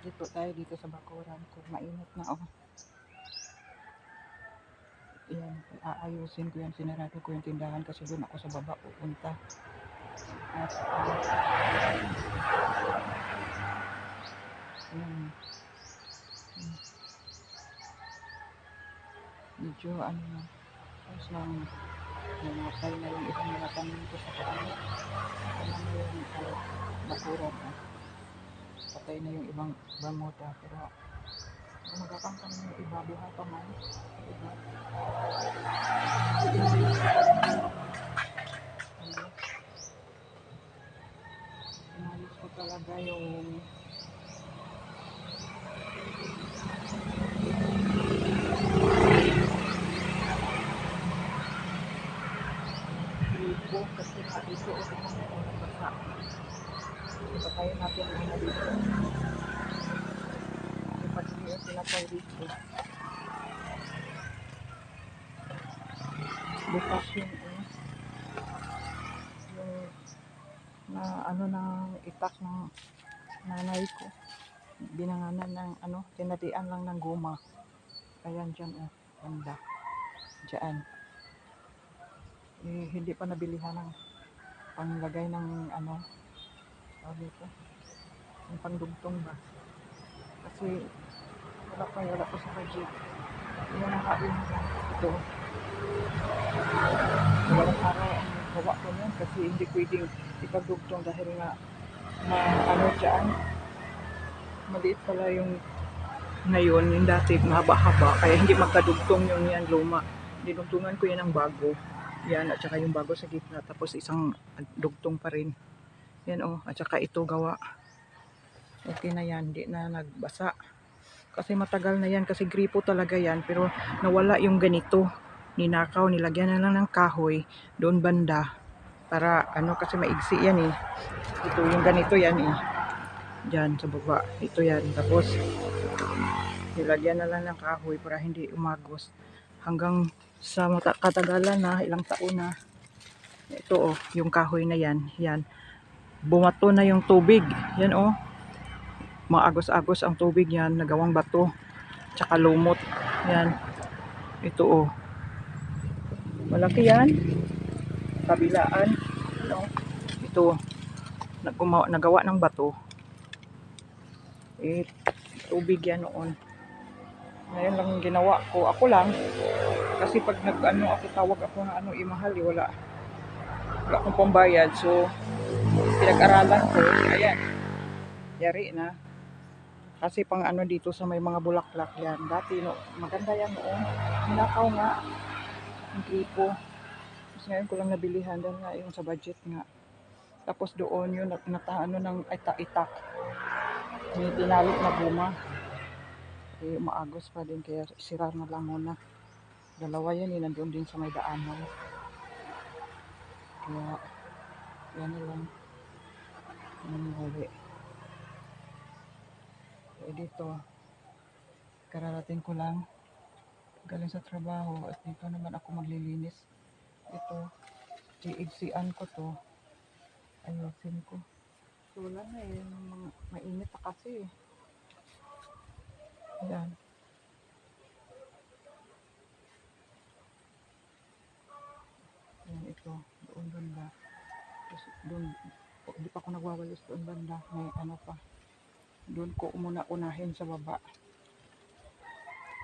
Dito tayo dito sa bakuran ko. Mainit na oh. Yan, aayusin ko yan. Sinarado ko yung tindahan kasi doon ako sa baba pupunta. At medyo ano na. Tapos lang namatay na yung ibang mga tanim ko sa kanya. Ano na yung bakuran ah. Patay na yung ibang bamuta pero magkakang kami yung iba buhay pa man. Diba? Inayos ko talaga yung gripo kasi nga dito o tingnan mo kung nagbasa. Ipatayin natin ang mga dito. Pag hindi yung pinatay dito. Bukas yung na ano ng itak ng nanay ko. Binanganan ng ano, tinatian lang ng guma. Ayan dyan oh, banda. Dyan. Eh, hindi pa nabilihan ng panglagay ng ano, sabi ko, yung pangdugtong ba. Kasi wala pa sa budget. Yan ang hain ito. Walang araw ang gawa ko yan kasi hindi pwedeng ipagdugtong dahil nga ano dyan. Maliit pala yung ngayon, yung dati mahaba-haba kaya hindi magkadugtong yung yan luma. Dinugtungan ko yan ng bago. Yan at saka yung bago sa gitna tapos isang dugtong pa rin. Yan oh, at saka ito gawa. Okay na yan, hindi na nagbasa. Kasi matagal na yan kasi gripo talaga yan pero nawala yung ganito. Ninakaw, nilagyan na lang ng kahoy doon banda para ano kasi maigsi yan eh. Ito yung ganito yan eh. Diyan sa baba. Ito yan. Tapos nilagyan na lang ng kahoy para hindi umagos. Hanggang sa katagalan na, ilang taon na. Ito oh, yung kahoy na yan. Yan. Bumato na yung tubig. Yan oh. Maagos-agos ang tubig yan. Nagawang bato. Tsaka lumot. Yan. Ito oh. Malaki yan. Kabilaan. No? Ito. Nagawa ng bato. Eh, tubig yan noon. Ngayon lang ginawa ko. Ako lang. Kasi pag nag-ano ako, tawag ako na ano, imahal. Wala akong pambayad. So, pinag-aralan ko. Ayan. Yari na. Kasi pang ano dito sa may mga bulaklak yan. Dati, no, maganda yan noon. Hinakaw nga. Ang gripo. Tapos ngayon ko lang nabilihan. Dahil nga yung sa budget nga. Tapos doon yun, nataano ng itak. May dinalit na guma. Eh, maagos pa din. Kaya sira na lang muna. Dalawa yan, nandun din sa may daanan. Kaya, yan na lang. Huli. Kaya dito, kararating ko lang. Galing sa trabaho. At dito naman ako maglilinis. Ito, iigsian ko to. Ayusin ko. So, wala na eh. Mainit pa kasi eh. Yan. Yan ito. Doon banda. Tapos doon, di pa ako nagwawalis doon banda. May ano pa. Doon ko unahin sa baba.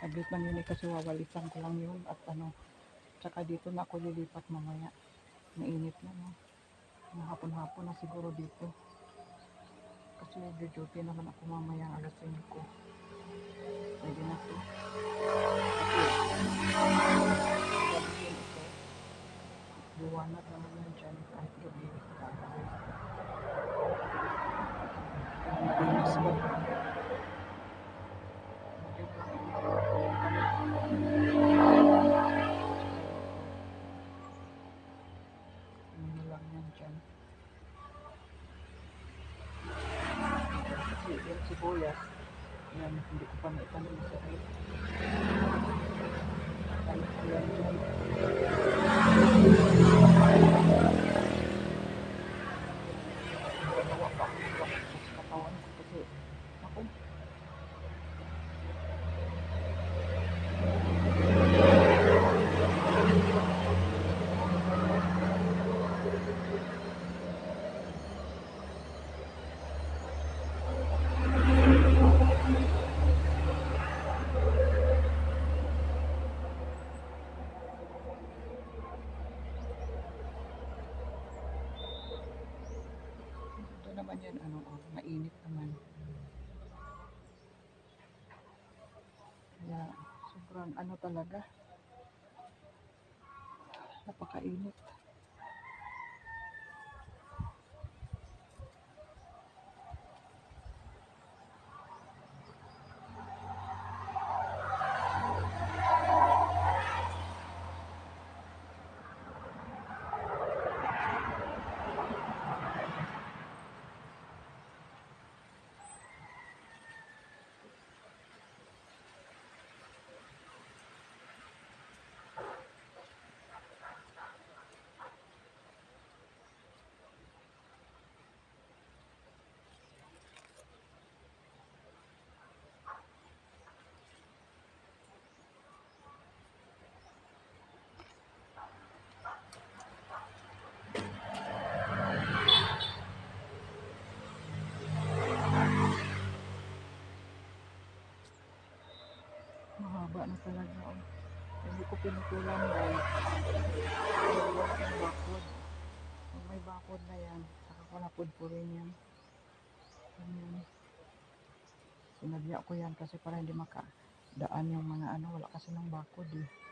Saglit lang yun eh kasi wawalisan ko lang yun. At ano. Tsaka dito na ako lilipat mamaya. Mainit na no. Hapon-hapon na siguro dito. Kasi duty naman ako mamaya alas 5 ko. Pwede na ito. Buwanat naman yan dyan kahit gabi. Malinis ba? Ano lang yan dyan. Kasi yung sibuyas, yan, hindi ko pa naitanim sa rin. Tanim ko yan dyan. Gagawa pa ako. yan, ano, oh, mainit naman. Kaya, sobrang ano talaga, napakainit. Mahaba na talaga, oh. Hindi ko pinutulan dahil wala yung bakod. Kung may bakod na yan, saka ko napudpurin yan. Ganyan. Sinadya ko yan kasi para hindi makadaan yung mga ano, wala kasi ng bakod eh.